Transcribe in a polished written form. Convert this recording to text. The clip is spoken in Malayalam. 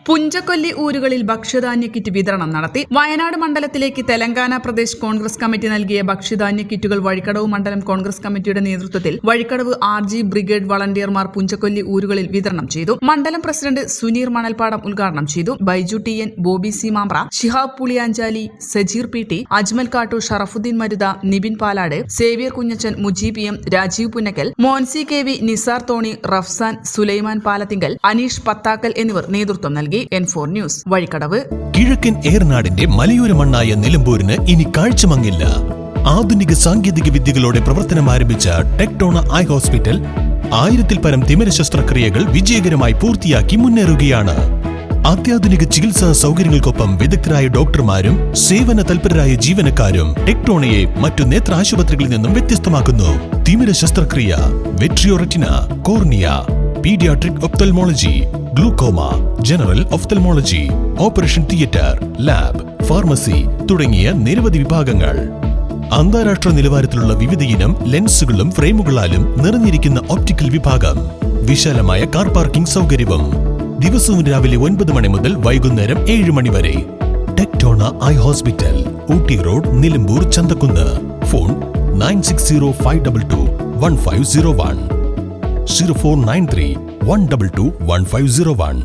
പുഞ്ചക്കൊല്ലി ഊരുകളിൽ ഭക്ഷ്യധാന്യ കിറ്റ് വിതരണം നടത്തി. വയനാട് മണ്ഡലത്തിലേക്ക് തെലങ്കാന പ്രദേശ് കോൺഗ്രസ് കമ്മിറ്റി നൽകിയ ഭക്ഷ്യധാന്യ കിറ്റുകൾ വഴിക്കടവ് മണ്ഡലം കോൺഗ്രസ് കമ്മിറ്റിയുടെ നേതൃത്വത്തിൽ വഴിക്കടവ് RG ബ്രിഗേഡ് വളണ്ടിയർമാർ പുഞ്ചക്കൊല്ലി ഊരുകളിൽ വിതരണം ചെയ്തു. മണ്ഡലം പ്രസിഡന്റ് സുനീർ മണൽപ്പാടം ഉദ്ഘാടനം ചെയ്തു. Baiju TN, Bobby C Mampra, Shihab Puliyanchali, Sajeer PT, Ajmal Kattoor, Sharafuddin Maruta, Nibin Palad, Xavier Kunjachan, Mujeeb M, Rajeev Punnakkal, Moncy KV, Nisar Thoni, Rafsan, Sulaiman Palathingal, Aneesh പത്താക്കൽ എന്നിവർ നേതൃത്വം നൽകി. N4 news Vazhikkadavu. കിഴക്കൻ ഏറനാടിന്റെ മലയോര മണ്ണായ നിലമ്പൂരിന് ഇനി കാഴ്ചമങ്ങില്ല. ആധുനിക സാങ്കേതിക വിദ്യകളോടെ പ്രവർത്തനം ആരംഭിച്ച ടെക്ടോണ ഐ ഹോസ്പിറ്റൽ 1000-ൽ പരം തിമിര ശസ്ത്രക്രിയകൾ വിജയകരമായി പൂർത്തിയാക്കി മുന്നേറുകയാണ്. അത്യാധുനിക ചികിത്സാ സൗകര്യങ്ങൾക്കൊപ്പം വിദഗ്ധരായ ഡോക്ടർമാരും സേവന തൽപരരായ ജീവനക്കാരും ടെക്ടോണയെ മറ്റു നേത്ര ആശുപത്രികളിൽ നിന്നും വ്യത്യസ്തമാക്കുന്നു. തിമിര ശസ്ത്രക്രിയ, vitreoretina, cornea, paediatric ophthalmology, glaucoma, general ophthalmology, operation theatre, lab, pharmacy തുടങ്ങിയ നിരവധി വിഭാഗങ്ങൾ. അന്താരാഷ്ട്ര നിലവാരത്തിലുള്ള വിവിധയിനം ലെൻസുകളും ഫ്രെയിമുകളാലും നിറഞ്ഞിരിക്കുന്ന ഒപ്റ്റിക്കൽ വിഭാഗം, വിശാലമായ കാർ പാർക്കിംഗ് സൗകര്യവും. ദിവസവും രാവിലെ 9 മണി മുതൽ വൈകുന്നേരം 7 മണി വരെ. ടെക്ടോണ eye hospital, Ooty road, Nilambur, Chanthakkunnu. Phone 9605221501, 0493 122 1501.